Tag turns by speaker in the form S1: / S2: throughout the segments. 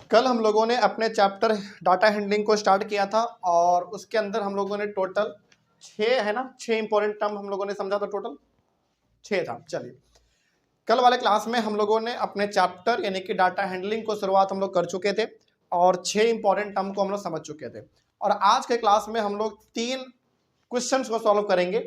S1: कल हम लोगों ने अपने चैप्टर डाटा हैंडलिंग को स्टार्ट किया था और उसके अंदर हम लोगों ने टोटल 6 है ना 6 इंपॉर्टेंट टर्म हम लोगों ने समझा था। टोटल 6 था। चलिए, कल वाले क्लास में हम लोगों ने अपने चैप्टर यानी कि डाटा हैंडलिंग को शुरुआत हम लोग कर चुके थे और 6 इंपॉर्टेंट टर्म को हम लोग समझ चुके थे। और आज के क्लास में हम लोग 3 क्वेश्चन को सॉल्व करेंगे।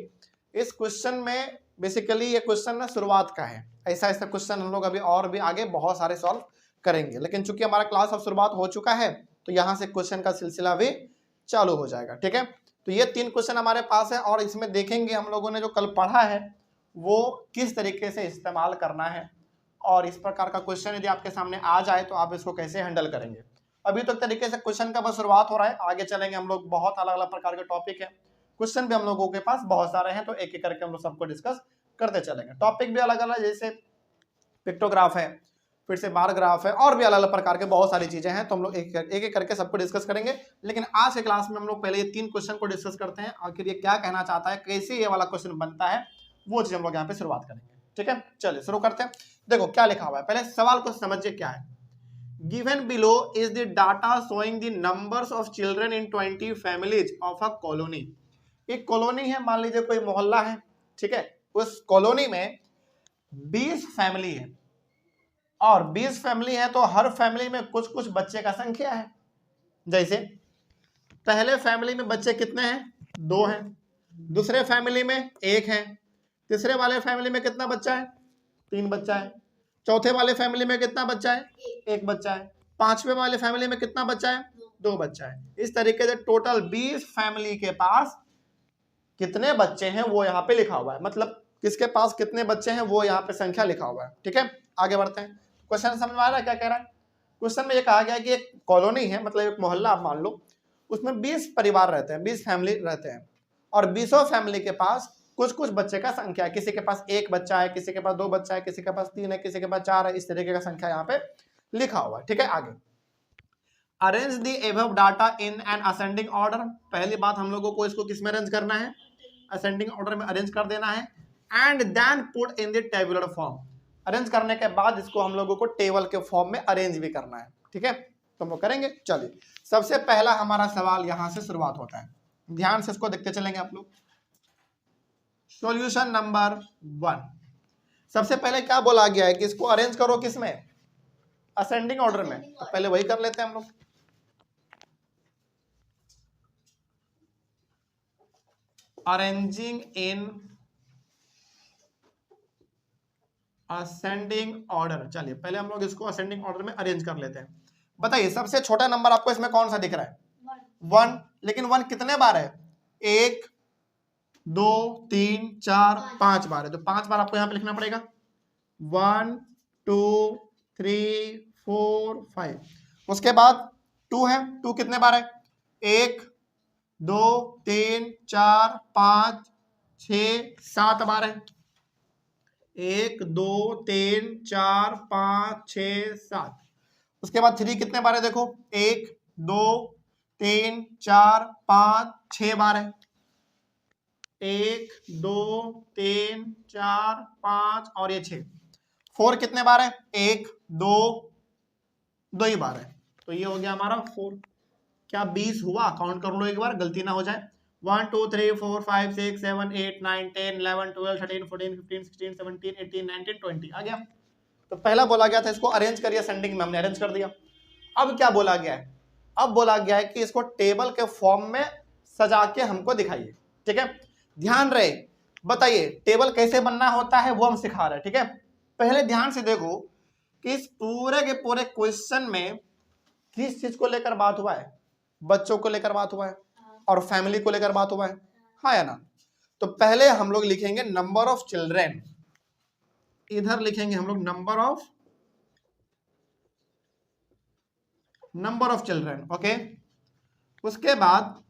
S1: इस क्वेश्चन में बेसिकली ये क्वेश्चन ना शुरुआत का है, ऐसा ऐसा क्वेश्चन हम लोग अभी और भी आगे बहुत सारे सॉल्व करेंगे, लेकिन चूंकि हमारा क्लास अब शुरुआत हो चुका है तो यहाँ से क्वेश्चन का सिलसिला भी चालू हो जाएगा। ठीक है, तो ये 3 क्वेश्चन हमारे पास है और इसमें देखेंगे हम लोगों ने जो कल पढ़ा है वो किस तरीके से इस्तेमाल करना है और इस प्रकार का क्वेश्चन यदि आपके सामने आ जाए तो आप इसको कैसे हैंडल करेंगे। अभी तो तरीके से क्वेश्चन का बस शुरुआत हो रहा है, आगे चलेंगे हम लोग। बहुत अलग अलग प्रकार के टॉपिक है, क्वेश्चन भी हम लोगों के पास बहुत सारे हैं, तो एक एक करके हम लोग सबको डिस्कस करते चलेंगे। टॉपिक भी अलग अलग, जैसे पिक्टोग्राफ है, फिर से बार ग्राफ है, और भी अलग अलग प्रकार के बहुत सारी चीजें हैं, तो हम लोग एक एक करके सबको डिस्कस करेंगे। लेकिन आज के क्लास में हम लोग पहले ये 3 क्वेश्चन को डिस्कस करते हैं, आखिर ये क्या कहना चाहता है, कैसे ये वाला क्वेश्चन बनता है, वो चीज हम लोग यहाँ पे शुरुआत करेंगे। ठीक है, चलिए शुरू करते हैं। देखो क्या लिखा हुआ है, पहले सवाल को समझिए क्या है। Given below is the data showing the numbers of children in 20 families of a colony। एक कॉलोनी है, मान लीजिए कोई मोहल्ला है, ठीक है, उस कॉलोनी में 20 फैमिली है और 20 फैमिली है तो हर फैमिली में कुछ कुछ बच्चे का संख्या है। जैसे पहले फैमिली में बच्चे कितने हैं, 2 हैं, दूसरे फैमिली में 1 है, तीसरे वाले फैमिली में कितना बच्चा है, 3 बच्चा है, चौथे वाले फैमिली में कितना बच्चा है, 1 बच्चा है, पांचवे वाले फैमिली में कितना बच्चा है, 2 बच्चा है। इस तरीके से टोटल 20 फैमिली के पास कितने बच्चे हैं वो यहाँ पे लिखा हुआ है, मतलब किसके पास कितने बच्चे हैं वो यहाँ पे संख्या लिखा हुआ है। ठीक है, आगे बढ़ते हैं। क्वेश्चन समझ में आ रहा है क्या कह रहा है। क्वेश्चन में ये कहा गया कि एक कॉलोनी है, मतलब एक मोहल्ला आप मान लो, उसमें 20 परिवार रहते हैं, 20 फैमिली रहते हैं और 20 फैमिली के पास कुछ कुछ बच्चे का संख्या है। किसी के पास 1 बच्चा है, किसी के पास 2 बच्चा है, किसी के पास 3 है, किसी के पास 4 है, इस तरीके का संख्या यहाँ पे लिखा हुआ है। ठीक है, आगे arrange the above data in an ascending order. पहली बात हम लोगों को इसको किस में अरेंज करना है, असेंडिंग ऑर्डर में अरेंज कर देना है। And then put in the tabular form. Arrange करने के बाद इसको हम लोगों को टेबल के फॉर्म में अरेंज भी करना है। ठीक है, तो हम लोग करेंगे। चलिए, सबसे पहला हमारा सवाल यहां से शुरुआत होता है, ध्यान से इसको देखते चलेंगे आप लोग। सॉल्यूशन नंबर 1, सबसे पहले क्या बोला गया है कि इसको अरेंज करो किस में, असेंडिंग ऑर्डर में, तो पहले वही कर लेते हैं हम लोग। Arranging in ascending order. चलिए पहले हम लोग इसको असेंडिंग ऑर्डर में अरेंज कर लेते हैं। बताइए सबसे छोटा नंबर आपको इसमें कौन सा दिख रहा है, 1। लेकिन 1 कितने बार है, 1 2 3 4 5 बार है, तो 5 बार आपको यहां पे लिखना पड़ेगा। 1 2 3 4 5। उसके बाद 2 है, 2 कितने बार है, 1 2 3 4 5 6 7 बार है, 1 2 3 4 5 6 7। उसके बाद 3 कितने बार है, देखो 1 2 3 4 5 6 बार है, 1 2 3 4 5 और ये 6। 4 कितने बार है, 1 2 2 ही बार है, तो ये हो गया हमारा 4। क्या 20 हुआ, काउंट कर लो एक बार, गलती ना हो जाए। 1 2 3 4 5 6 7 8 9 10 11 12 13 14 15 16 17 18 19 20 आ गया। तो पहला बोला गया था इसको अरेंज करिए असेंडिंग में, हमने अरेंज कर दिया। अब क्या बोला गया है, अब बोला गया है कि इसको टेबल के फॉर्म में सजा के हमको दिखाइए। ठीक है, ध्यान रहे, बताइए टेबल कैसे बनना होता है वो हम सिखा रहे हैं। ठीक है, पहले ध्यान से देखो कि इस पूरे के पूरे क्वेश्चन में किस चीज को लेकर बात हुआ है, बच्चों को लेकर बात हुआ है और फैमिली को लेकर बात हुआ है, हाँ या ना। तो पहले हम लोग लिखेंगे नंबर ऑफ चिल्ड्रेन, इधर लिखेंगे हम लोग नंबर ऑफ चिल्ड्रेन। ओके, उसके बाद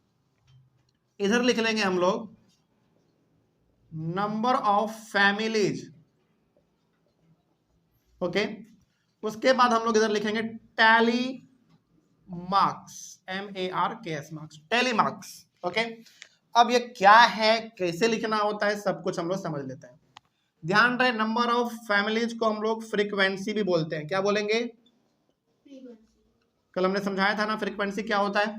S1: इधर लिख लेंगे हम लोग नंबर ऑफ फैमिलीज। ओके, उसके बाद हम लोग इधर लिखेंगे tally marks, MARKS marks, tally marks. Okay, अब ये क्या है, कैसे लिखना होता है, सब कुछ हम लोग समझ लेते हैं। ध्यान रहे, नंबर ऑफ फैमिलीज को हम लोग फ्रीक्वेंसी भी बोलते हैं। क्या बोलेंगे, कल हमने समझाया था ना फ्रीक्वेंसी क्या होता है।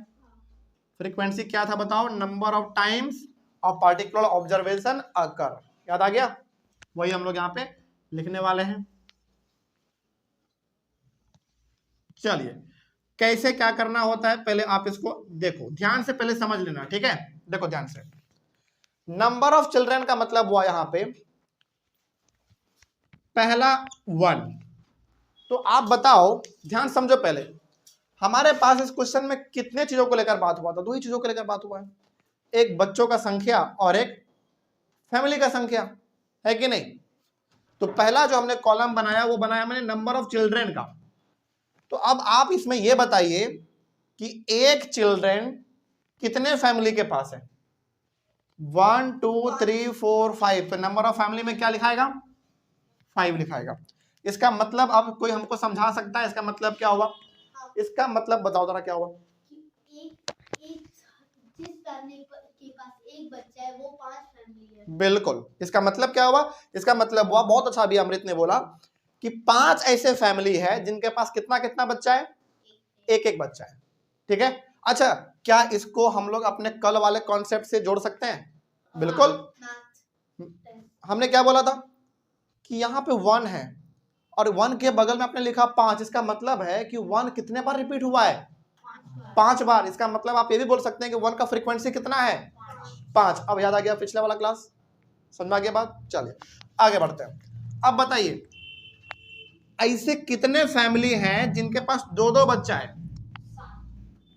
S1: फ्रीक्वेंसी क्या था बताओ? Number of times of particular observation occur. याद आ गया? वही हम लोग यहाँ पे लिखने वाले हैं। चलिए कैसे क्या करना होता है पहले आप इसको देखो, ध्यान से पहले समझ लेना, ठीक है? देखो ध्यान से, नंबर ऑफ चिल्ड्रन का मतलब हुआ यहां पे पहला 1। तो आप बताओ, ध्यान समझो, पहले हमारे पास इस क्वेश्चन में कितने चीजों को लेकर बात हुआ था? दो ही चीजों को लेकर बात हुआ है, एक बच्चों का संख्या और एक फैमिली का संख्या, है कि नहीं? तो पहला जो हमने कॉलम बनाया वो बनाया मैंने नंबर ऑफ चिल्ड्रन का। तो अब आप इसमें यह बताइए कि एक चिल्ड्रन कितने फैमिली के पास है? 1 2 3 4 5। तो नंबर ऑफ फैमिली में क्या लिखाएगा? 5 लिखाएगा। इसका मतलब अब कोई हमको समझा सकता है इसका मतलब क्या हुआ? इसका मतलब बताओ जरा क्या हुआ? जिस फैमिली के पास एक बच्चा है वो 5 फैमिली है। बिल्कुल। इसका मतलब क्या हुआ? इसका मतलब हुआ, बहुत अच्छा अभी अमृत ने बोला कि 5 ऐसे फैमिली है जिनके पास कितना कितना बच्चा है? एक एक बच्चा है, ठीक है? अच्छा, क्या इसको हम लोग अपने कल वाले कॉन्सेप्ट से जोड़ सकते हैं? बिल्कुल। हमने क्या बोला था कि यहाँ पे 1 है और 1 के बगल में आपने लिखा 5। इसका मतलब है कि 1 कितने बार रिपीट हुआ है? 5 बार। इसका मतलब आप ये भी बोल सकते हैं कि 1 का फ्रीक्वेंसी कितना है? 5। अब याद आ गया पिछले वाला क्लास? समझ आ गया बात? चलिए आगे बढ़ते हैं। अब बताइए ऐसे कितने फैमिली हैं जिनके पास 2-2 बच्चा है?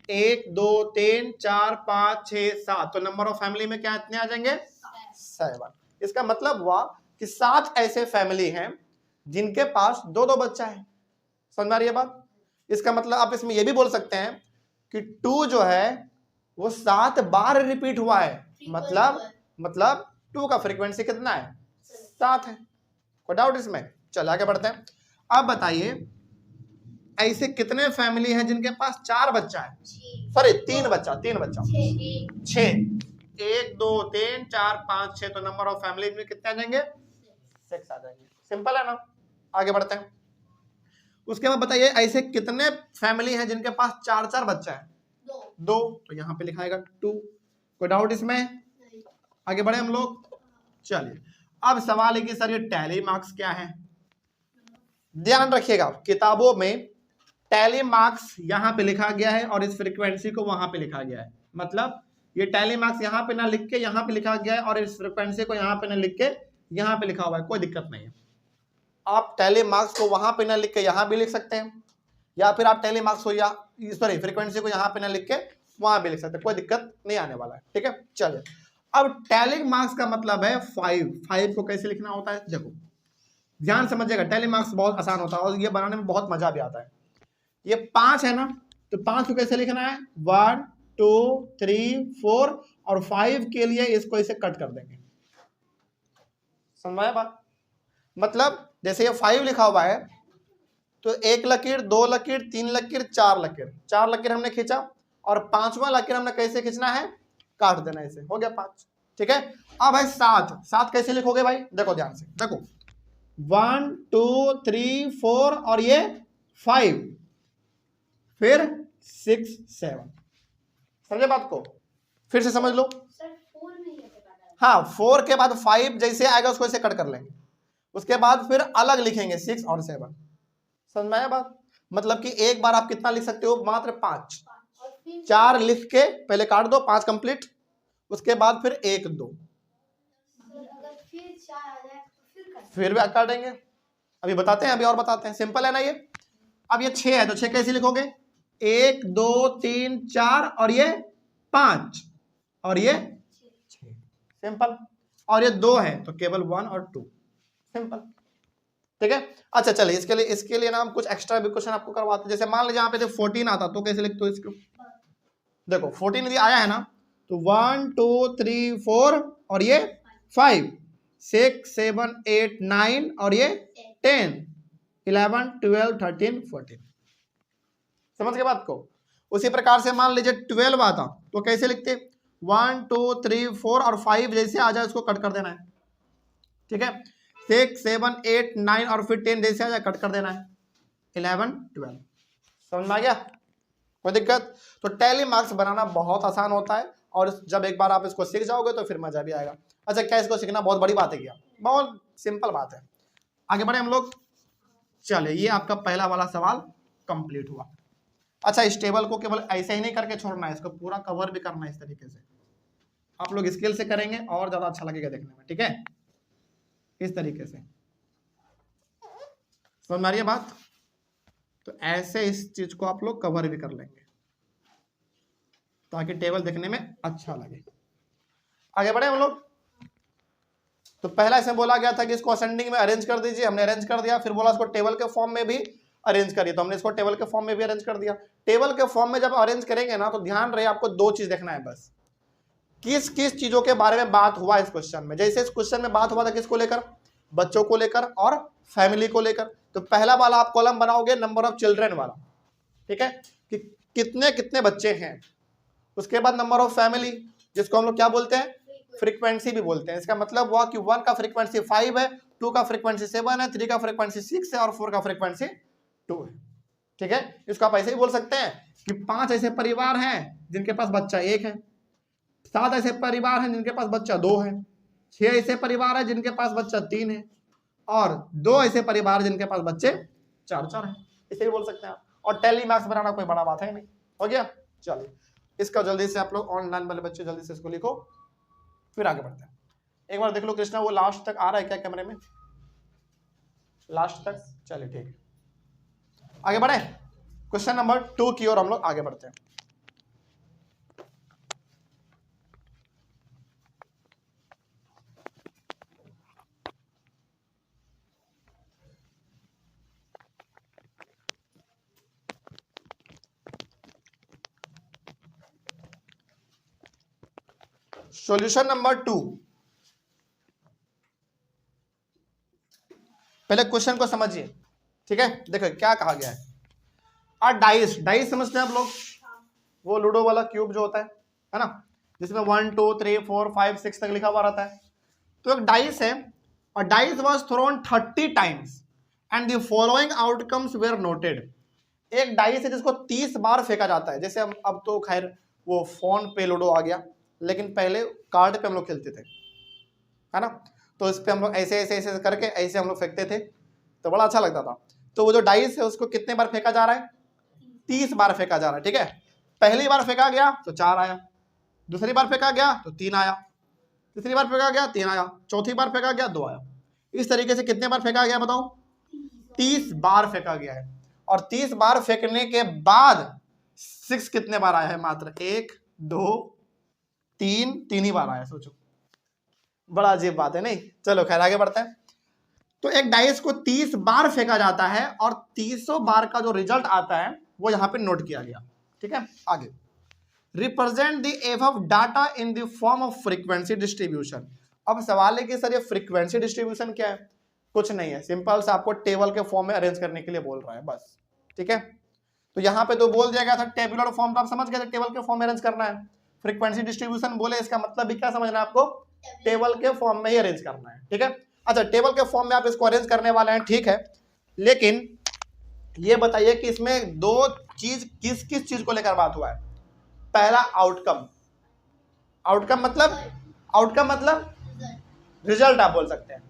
S1: 1 2 3 4 5 6 7। तो नंबर ऑफ फैमिली में क्या इतने आ जाएंगे? 7। इसका मतलब हुआ कि 7 ऐसे फैमिली हैं जिनके पास 2-2 बच्चा है। समझ आ रही है बात? इसका मतलब आप इसमें यह भी बोल सकते हैं कि 2 जो है वो 7 बार रिपीट हुआ है। मतलब 2 का फ्रीक्वेंसी कितना है? 7 है। कोई डाउट इसमें? चल आगे बढ़ते हैं। अब बताइए ऐसे कितने फैमिली हैं जिनके पास 4 बच्चा है? सॉरी 3 बच्चा 6। 1 2 3 4 5 6। तो नंबर ऑफ फैमिली में कितने आ जाएंगे? 6 आ जाएंगे। सिंपल है ना? आगे बढ़ते हैं। उसके बाद बताइए ऐसे कितने फैमिली हैं जिनके पास 4-4 बच्चा है? 2। तो यहाँ पे लिखाएगा 2। कोई डाउट इसमें? आगे बढ़े हम लोग। चलिए अब सवाल है कि सर ये टैली मार्क्स क्या है? ध्यान रखिएगा किताबों में टैली मार्क्स यहाँ पे लिखा गया है और इस फ्रीक्वेंसी को वहां पे लिखा गया है। मतलब ये टैली मार्क्स यहाँ पे ना लिख के यहाँ पे लिखा गया है और इस फ्रीक्वेंसी को यहाँ पे ना लिख के यहाँ पे लिखा हुआ है। कोई दिक्कत नहीं है। आप टैली मार्क्स को वहां पे ना लिख के यहाँ भी लिख सकते हैं, या फिर आप टैली मार्क्स को या सॉरी फ्रीक्वेंसी को यहाँ पे ना लिख के वहां भी लिख सकते हैं। कोई दिक्कत नहीं आने वाला है, ठीक है? चलिए अब टैली मार्क्स का मतलब है 5 को कैसे लिखना होता है देखो ध्यान समझिएगा। टैली मार्क्स बहुत आसान होता है और ये बनाने में बहुत मजा भी आता है। ये 5 है ना, तो 5 को कैसे लिखना है? 1 2 3 4 और 5 के लिए इसको इसे कट कर देंगे। समझ बात? मतलब जैसे ये 5 लिखा हुआ है तो 1 लकीर 2 लकीर 3 लकीर 4 लकीर 4 लकीर हमने खींचा और 5वां लकीर हमने कैसे खींचना है? काट देना है इसे। हो गया 5, ठीक है? अब है 7 कैसे लिखोगे भाई? देखो ध्यान से, देखो 1 2 3 4 और ये 5 फिर 6 7। समझे बात को? फिर से समझ लो। हाँ 4 के बाद 5 जैसे आएगा उसको ऐसे कट कर लेंगे, उसके बाद फिर अलग लिखेंगे 6 और 7। समझ में आया बात? मतलब कि एक बार आप कितना लिख सकते हो? मात्र 5। 4 लिख के पहले काट दो, 5 कंप्लीट, उसके बाद फिर 1 2 फिर भी काटेंगे। अभी बताते हैं, अभी और बताते हैं। सिंपल है ना ये? अब ये 6 है तो 6 कैसे लिखोगे? 1 2 3 4 और ये 5 और ये 6। सिंपल। और ये 2 है तो केवल 1 और 2। सिंपल, ठीक है? अच्छा चलिए इसके लिए ना हम कुछ एक्स्ट्रा भी क्वेश्चन आपको करवाते हैं। जैसे मान लीजिए यहाँ पे 14 आता तो कैसे लिखते हो इसको? देखो 14 यदि आया है ना तो 1 2 3 4 और ये 5 6 7 8 9 और ये 10 11 12 13 14। समझ के बात को? उसी प्रकार से मान लीजिए 12 आता तो कैसे लिखते? 1 2 3 4 और 5 जैसे आ जाए उसको कट कर देना है, ठीक है? 6 7 8 9 और फिर 10 जैसे आ जाए कट कर देना है। 11 12। समझ में आ गया? कोई दिक्कत? तो टैली मार्क्स बनाना बहुत आसान होता है और जब एक बार आप इसको सीख जाओगे तो फिर मजा भी आएगा। अच्छा, क्या इसको सीखना बहुत बड़ी बात है क्या? बहुत सिंपल बात है। आगे बढ़े हम लोग। चलिए, ये आपका पहला वाला सवाल कंप्लीट हुआ। अच्छा, इस टेबल को केवल ऐसे ही नहीं करके छोड़ना है, इसको पूरा कवर भी करना है इस तरीके से। आप लोग स्केल से करेंगे और ज्यादा अच्छा लगेगा देखने में, ठीक है? इस तरीके से समझ में आ रही है बात? तो ऐसे इस चीज को आप लोग कवर भी कर लेंगे ताकि टेबल देखने में अच्छा लगे। आगे बढ़े हम लोग। तो पहला इसमें बोला गया था कि इसको असेंडिंग में अरेंज कर दीजिए, हमने अरेंज कर दिया। फिर बोला इसको टेबल के फॉर्म में भी अरेंज करिए, तो हमने इसको टेबल के फॉर्म में भी अरेंज कर दिया। टेबल के फॉर्म में जब अरेंज करेंगे ना, तो ध्यान रहे आपको दो चीज देखना है बस, किस किस चीजों के बारे में बात हुआ इस क्वेश्चन में। जैसे इस क्वेश्चन में बात हुआ था किसको लेकर, बच्चों को लेकर और फैमिली को लेकर। तो पहला वाला आप कॉलम बनाओगे नंबर ऑफ चिल्ड्रन वाला, ठीक है, कि कितने कितने बच्चे हैं। उसके बाद नंबर ऑफ फैमिली, जिसको हम लोग क्या बोलते हैं, फ्रीक्वेंसी भी बोलते हैं। इसका मतलब हुआ कि 1 का फ्रीक्वेंसी 5 है, 2 का फ्रीक्वेंसी 7 है, 3 का फ्रीक्वेंसी 6 है और 4 का फ्रीक्वेंसी 2 है, ठीक है। इसको आप ऐसे ही बोल सकते हैं कि 5 ऐसे परिवार हैं जिनके पास बच्चा 1 है, 7 ऐसे परिवार हैं जिनके पास बच्चा 2 है, 6 ऐसे परिवार है जिनके पास बच्चा 3 है और 2 ऐसे परिवार जिनके पास बच्चे 4 हैं। इसे भी बोल सकते हैं आप। और टैली मार्क्स बनाना कोई बड़ा बात है नहीं। हो गया? चलिए, इसका जल्दी से आप लोग ऑनलाइन वाले बच्चे जल्दी से इसको लिखो, फिर आगे बढ़ते हैं। एक बार देख लो कृष्णा, वो लास्ट तक आ रहा है क्या कैमरे में? लास्ट तक? चलिए ठीक है, आगे बढ़े। क्वेश्चन नंबर 2 की ओर हम लोग आगे बढ़ते हैं। Solution number 2। पहले क्वेश्चन को समझिए, ठीक है। देखो क्या कहा गया है। डाइस, डाइस समझते हैं आप लोग, वो लूडो वाला क्यूब जो होता है ना, जिसमें 1 2 3 4 5 6 तक लिखा हुआ रहता है। तो एक डाइस है और dice was thrown 30 times and the following outcomes were noted. एक डाइस है जिसको 30 बार फेंका जाता है। जैसे हम, अब तो खैर वो फोन पे लूडो आ गया, लेकिन पहले कार्ड पे हम लोग खेलते थे, है ना। तो इस पे हम लोग ऐसे ऐसे ऐसे करके ऐसे हम लोग फेंकते थे, तो बड़ा अच्छा लगता था। तो वो जो डाइस है उसको कितने बार फेंका जा रहा है? 30 बार फेंका जा रहा है, ठीक है। पहली बार फेंका गया तो 4 आया, दूसरी बार फेंका गया तो 3 आया, तीसरी बार फेंका गया 3 आया, चौथी बार फेंका गया 2 आया। इस तरीके से कितने बार फेंका गया बताओ? 30 बार फेंका गया है। और 30 बार फेंकने के बाद 6 कितने बार आया है? मात्र 1 2 3 3 ही बार आया। सोचो, बड़ा अजीब बात है नहीं? चलो खैर आगे बढ़ते हैं। तो एक डाइस को 30 बार फेंका जाता है और 300 बार का जो रिजल्ट आता है वो यहां पे नोट किया गया, ठीक है। आगे, represent the above data in the form of frequency distribution. अब सवाल है कि सर ये फ्रीक्वेंसी डिस्ट्रीब्यूशन क्या है? कुछ नहीं है, सिंपल से आपको टेबल के फॉर्म में अरेंज करने के लिए बोल रहा है बस, ठीक है। तो यहाँ पे तो बोल दिया गया था टेबुलर फॉर्म, तो आप समझ गए थे टेबल के फॉर्म में अरेंज करना है। फ्रीक्वेंसी डिस्ट्रीब्यूशन बोले, इसका मतलब भी क्या समझना है आपको? टेबल के फॉर्म में ही अरेंज करना है, ठीक है। अच्छा, टेबल के फॉर्म में आप इसको अरेंज करने वाले हैं, ठीक है। लेकिन ये बताइए कि इसमें दो चीज किस किस चीज को लेकर बात हुआ है। पहला आउटकम, आउटकम मतलब रिजल्ट आप बोल सकते हैं,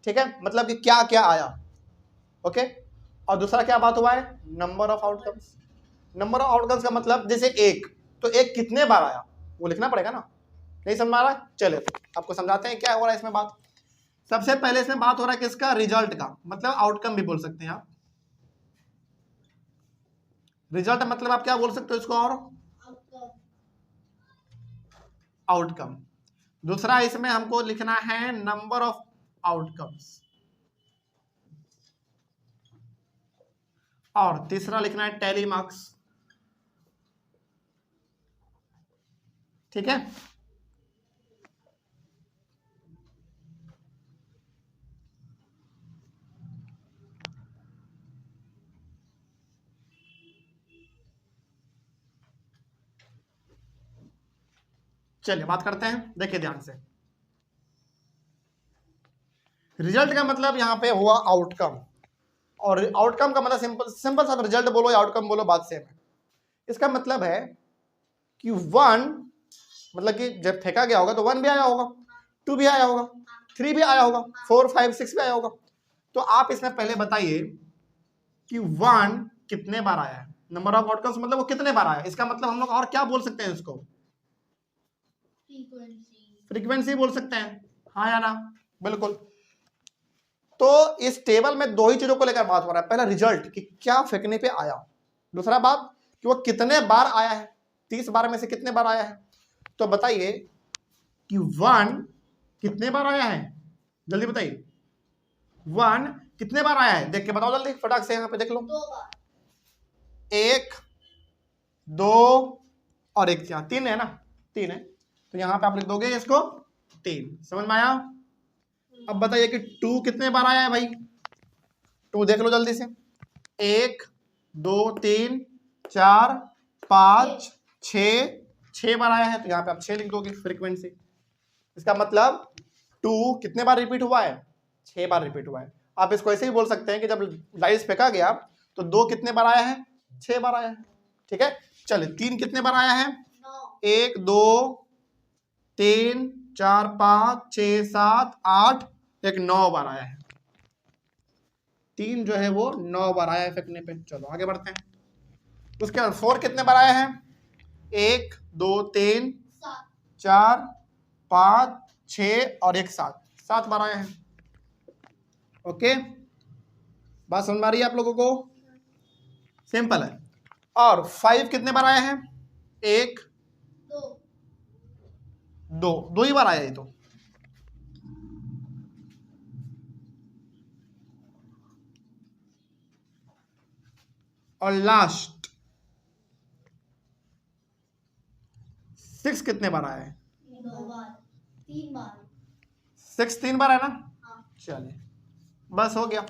S1: ठीक है, मतलब कि क्या क्या आया, ओके। और दूसरा क्या बात हुआ है? Number of outcomes. Number of outcomes का मतलब जैसे एक, तो एक कितने बार आया वो लिखना पड़ेगा ना। नहीं समझ आ रहा है? चले आपको समझाते हैं क्या हो रहा है इसमें बात। सबसे पहले इसमें बात हो रहा है किसका? रिजल्ट का, मतलब आउटकम भी बोल सकते हैं आप। रिजल्ट मतलब आप क्या बोल सकते हो इसको? और आउटकम। दूसरा इसमें हमको लिखना है नंबर ऑफ आउटकम्स, और तीसरा लिखना है टैली मार्क्स, ठीक है। चलिए बात करते हैं, देखिए ध्यान से। रिजल्ट का मतलब यहां पे हुआ आउटकम, और आउटकम का मतलब सिंपल सिंपल सा रिजल्ट बोलो या आउटकम बोलो, बात सेम है। इसका मतलब है कि 1 मतलब कि जब फेंका गया होगा तो 1 भी आया होगा, 2 भी आया होगा, 3 भी आया होगा, 4 5 6 भी आया होगा। तो आप इसमें पहले बताइए कि 1 कितने बार आया है, नंबर ऑफ आउटकम्स मतलब वो कितने बार आया है। इसका मतलब हम लोग और क्या बोल सकते हैं इसको, फ्रीक्वेंसी बोल सकते हैं, हाँ या ना, बिल्कुल। तो इस टेबल में दो ही चीजों को लेकर बात हो रहा है, पहला रिजल्ट कि क्या फेंकने पे आया, दूसरा बात कि वो कितने बार आया है, 30 बार में से कितने बार आया है। तो बताइए कि 1 कितने बार आया है, जल्दी बताइए 1 कितने बार आया है, देख के बताओ जल्दी फटाक से, यहां पे देख लो,
S2: 2 बार,
S1: 1 2 और 1 यहाँ 3 है ना, 3 है, तो यहां पे आप लिख दोगे इसको 3। समझ में आया। अब बताइए कि 2 कितने बार आया है भाई, 2 देख लो जल्दी से, 1 2 3 4 5 6 बार आया है, तो यहाँ पे आप 6 लिख दोगे फ्रीक्वेंसी। इसका मतलब 2 कितने बार रिपीट हुआ है, 6 बार रिपीट हुआ है। आप इसको ऐसे ही बोल सकते हैं कि जब डाइस फेंका गया तो 2 कितने बार आया है, 6 बार आया है, ठीक है। चलिए 3 कितने बार आया है, 1 2 3 4 5 6 7 8, एक 9 बार आया है, 3 जो है वो 9 बार आया है फेंकने पे। चलो आगे बढ़ते हैं। उसके बाद 4 कितने बार आया है, 1 2 3 4 5 6 और 1 7 बार आया है। ओके, बात समझ में आ रही है आप लोगों को, सिंपल है। और 5 कितने बार आया है, 1 2 ही बार आया है तो। और लास्ट 6 कितने बार आया है,
S2: 2 बार, 3 बार,
S1: 6 3 बार है ना।
S2: हाँ।
S1: चलिए बस हो गया।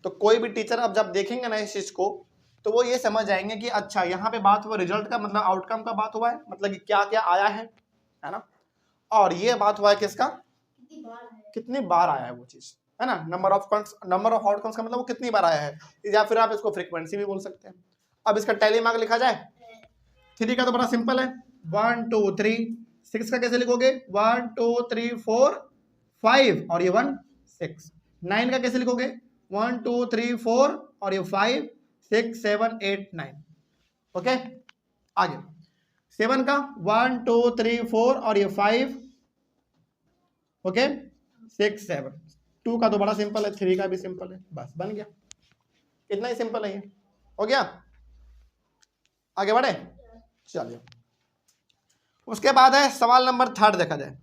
S1: तो कोई भी टीचर अब जब देखेंगे ना इस चीज को तो वो ये समझ जाएंगे कि अच्छा यहाँ पे बात हुआ रिजल्ट का, मतलब आउटकम का बात हुआ है, मतलब कि क्या क्या आया है ना। और ये बात हुआ है किसका, कितनी बार आया है वो चीज, है ना। नंबर ऑफ आउटकम्स का मतलब वो कितनी बार आया है, या फिर आप इसको फ्रीक्वेंसी भी बोल सकते हैं। अब इसका टैली मार्क लिखा जाए, 3 का तो बड़ा सिंपल है, 1 2 3। 6 का कैसे लिखोगे, 1 2 3 4 5 और ये 1 6। 9 का कैसे लिखोगे, 1 2 3 4 और ये 5 6 7 8 9। ओके, आगे 7 का 1 2 3 4 और ये 5, ओके 6 7। 2 का तो बड़ा सिंपल है, 3 का भी सिंपल है, बस बन गया, इतना ही सिंपल है ये, हो गया। आगे बढ़े, चलिए। उसके बाद है सवाल नंबर 3 देखा जाए,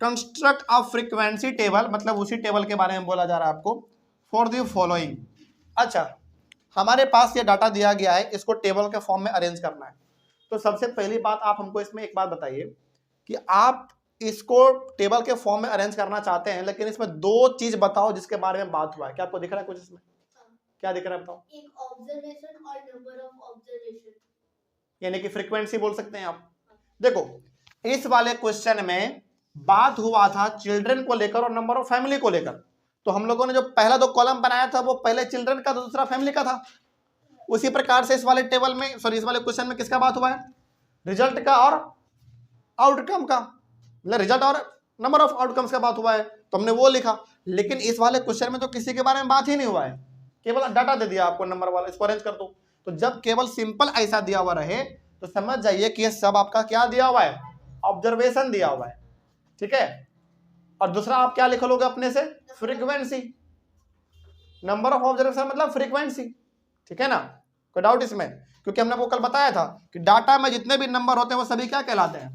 S1: कंस्ट्रक्ट अ फ्रीक्वेंसी टेबल, मतलब उसी टेबल के बारे में बोला जा रहा है आपको, फॉर द फॉलोइंग। अच्छा, हमारे पास ये डाटा दिया गया है, इसको टेबल के फॉर्म में अरेंज करना है। तो सबसे पहली बात आप हमको इसमें एक बात बताइए कि आप इसको टेबल के फॉर्म में अरेंज करना चाहते हैं, लेकिन इसमें 2 चीज बताओ जिसके बारे में बात हुआ है। क्या आपको दिख रहा है कुछ इसमें, क्या दिख रहा है बताओ।
S2: एक ऑब्जर्वेशन और नंबर ऑफ ऑब्जर्वेशन,
S1: यानी कि फ्रीक्वेंसी बोल सकते हैं आप। देखो इस वाले क्वेश्चन में बात हुआ था चिल्ड्रन को लेकर और नंबर ऑफ फैमिली को लेकर। तो हम लोगों ने जो पहला 2 कॉलम बनाया था वो पहले चिल्ड्रन का, दूसरा फैमिली का था। उसी प्रकार से इस वाले टेबल में, सॉरी इस वाले क्वेश्चन में किसका बात हुआ है, रिजल्ट का और आउटकम का, मतलब रिजल्ट और नंबर ऑफ आउटकम्स का बात हुआ है, तो हमने वो लिखा। लेकिन इस वाले क्वेश्चन में तो किसी के बारे में बात ही नहीं हुआ है, केवल डाटा दे दिया आपको नंबर वाला, इसको अरेंज कर दो। तो जब केवल सिंपल ऐसा दिया हुआ रहे तो समझ जाइए कि ये सब आपका क्या दिया हुआ है, ऑब्जर्वेशन दिया हुआ है, ठीक है। और दूसरा आप क्या लिख लोगे अपने से, फ्रीक्वेंसी, नंबर ऑफ ऑब्जर्वेशन मतलब फ्रीक्वेंसी, ठीक है ना। कोई डाउट इसमें, क्योंकि हमने वो कल बताया था कि डाटा में जितने भी नंबर होते हैं वो सभी क्या कहलाते हैं,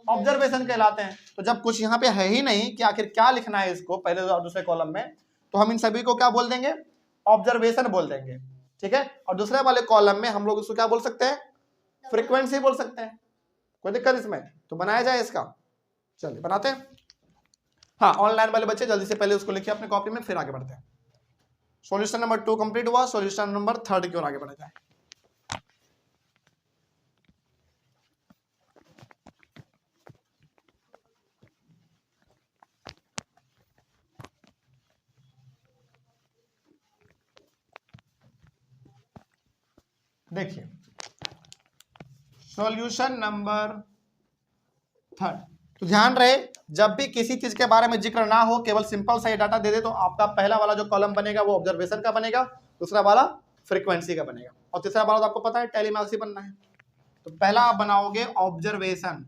S1: ऑब्जर्वेशन कहलाते हैं। तो जब कुछ यहाँ पे है ही नहीं कि आखिर क्या लिखना है इसको पहले और दूसरे कॉलम में, तो हम इन सभी को क्या बोल देंगे, ऑब्जर्वेशन बोल देंगे, ठीक है। और दूसरे वाले कॉलम में हम लोग इसको क्या बोल सकते हैं, फ्रीक्वेंसी बोल सकते हैं। कोई दिक्कत इसमें, तो बनाया जाए इसका, चलिए बनाते हैं। हाँ, ऑनलाइन वाले बच्चे जल्दी से पहले उसको लिखिए अपने कॉपी में, फिर आगे बढ़ते हैं। सॉल्यूशन नंबर 2 कंप्लीट हुआ, सॉल्यूशन नंबर 3 की ओर आगे बढ़ा जाए। देखिए सॉल्यूशन नंबर 3। तो ध्यान रहे, जब भी किसी चीज के बारे में जिक्र ना हो, केवल सिंपल सा डाटा दे दे, तो आपका पहला वाला जो कॉलम बनेगा वो ऑब्जर्वेशन का बनेगा, दूसरा वाला फ्रीक्वेंसी का बनेगा, और तीसरा वाला तो आपको पता है टैली मार्क्स ही बनना है। तो पहला आप बनाओगे ऑब्जर्वेशन,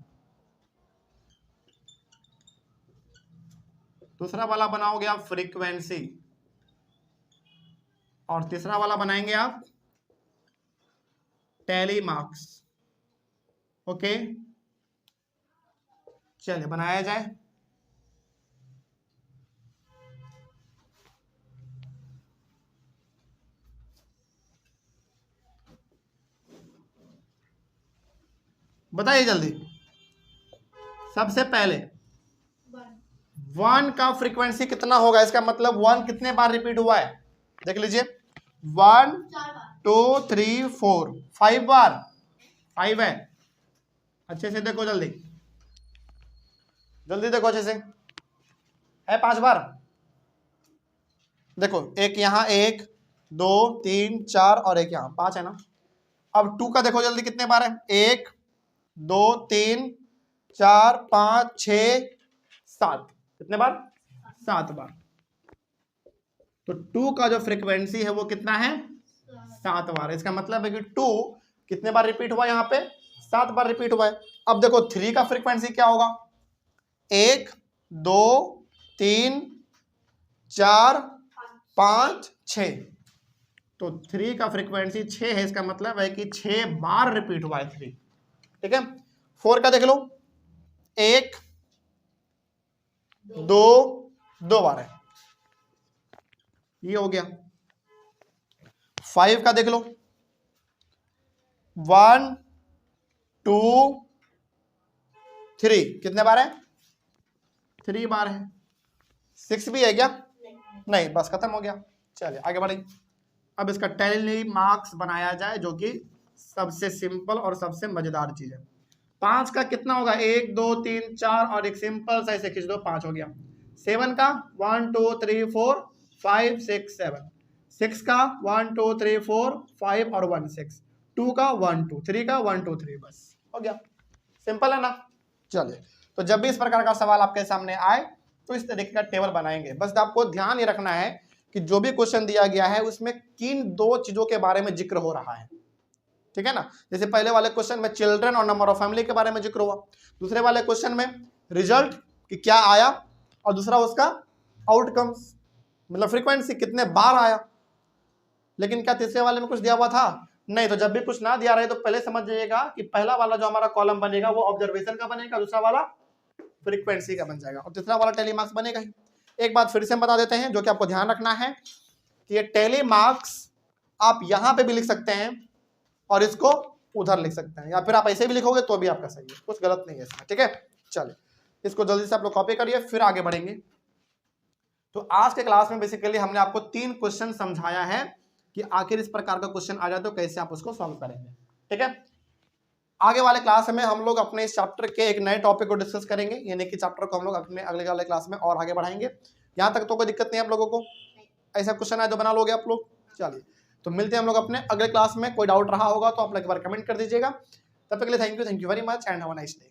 S1: दूसरा वाला बनाओगे आप फ्रीक्वेंसी, और तीसरा वाला बनाएंगे आप टैली मार्क्स। ओके, चलिए बनाया जाए। बताइए जल्दी। सबसे पहले 1 का फ्रीक्वेंसी कितना होगा, इसका मतलब 1 कितने बार रिपीट हुआ है, देख लीजिए। 1 2 3 4 5 बार, 5 है। अच्छे से देखो, जल्दी जल्दी देखो अच्छे से, है 5 बार। देखो, एक यहाँ, 1 2 3 4 और एक यहाँ, 5 है ना। अब 2 का देखो जल्दी कितने बार है, 1 2 3 4 5 6 7, कितने बार, 7 बार। तो 2 का जो फ्रीक्वेंसी है वो कितना है, 7 बार। इसका मतलब है कि 2 कितने बार रिपीट हुआ, यहाँ पे 7 बार रिपीट हुआ है। अब देखो 3 का फ्रीक्वेंसी क्या होगा, 1 2 3 4 5 6, तो 3 का फ्रीक्वेंसी 6 है, इसका मतलब है कि 6 बार रिपीट हुआ है 3, ठीक है। 4 का देख लो, 1 2 बार है, ये हो गया। 5 का देख लो, 1 2 3, कितने बार है, 3 बार है। 6 भी है क्या, नहीं, बस खत्म हो गया। चलिए आगे बढ़ेंगे। अब इसका टैली मार्क्स बनाया जाए, जो कि सबसे सिंपल और सबसे मजेदार चीज है। 5 का कितना होगा, 1 2 3 4 और एक सिंपल सा इसे खींच दो, 5 हो गया। 7 का 1 2 3 4 5 6 7, 6 का 1 2 3 4 5 और 1 6, 2 का 1 2, 3 का 1 2 3, बस हो गया। सिंपल है ना। चलिए, तो जब भी इस प्रकार का सवाल आपके सामने आए तो इस तरीके का टेबल बनाएंगे। बस आपको ध्यान ये रखना है कि जो भी क्वेश्चन दिया गया है उसमें किन 2 चीजों के बारे में जिक्र हो रहा है, ठीक है ना। जैसे पहले वाले क्वेश्चन में चिल्ड्रन और नंबर ऑफ फैमिली के बारे में जिक्र हुआ, दूसरे वाले क्वेश्चन में रिजल्ट कि क्या आया, और दूसरा उसका आउटकम्स, मतलब फ्रीक्वेंसी कितने बार आया। लेकिन क्या तीसरे वाले में कुछ दिया हुआ था, नहीं। तो जब भी कुछ ना दिया रहे तो पहले समझ जाइएगा कि पहला वाला जो हमारा कॉलम बनेगा वो ऑब्जर्वेशन का बनेगा, दूसरा वाला फ्रीक्वेंसी का बन जाएगा, और तीसरा वाला टैली मार्क्स बनेगा ही। एक बात फिर से हम बता देते हैं जो कि आपको ध्यान रखना है कि ये टैली मार्क्स आप यहां पे भी लिख सकते हैं और इसको उधर लिख सकते हैं, या फिर आप ऐसे भी लिखोगे तो भी आपका सही है, कुछ गलत नहीं है इसमें, ठीक है। चलिए, इसको जल्दी से आप लोग कॉपी करिए, फिर आगे बढ़ेंगे। तो आज के क्लास में बेसिकली हमने आपको 3 क्वेश्चन समझाया है कि आखिर इस प्रकार का क्वेश्चन आ जाए तो कैसे आप उसको सॉल्व करेंगे, ठीक है। आगे वाले क्लास में हम लोग अपने इस चैप्टर के एक नए टॉपिक को डिस्कस करेंगे, यानी कि चैप्टर को हम लोग अपने अगले वाले क्लास में और आगे बढ़ाएंगे। यहाँ तक तो कोई दिक्कत नहीं है आप लोगों को, ऐसा क्वेश्चन आए तो बना लोगे आप लोग। चलिए, तो मिलते हैं हम लोग अपने अगले क्लास में। कोई डाउट रहा होगा तो आप लोग एक बार कमेंट कर दीजिएगा। तब तक के लिए thank you very much and have a nice day.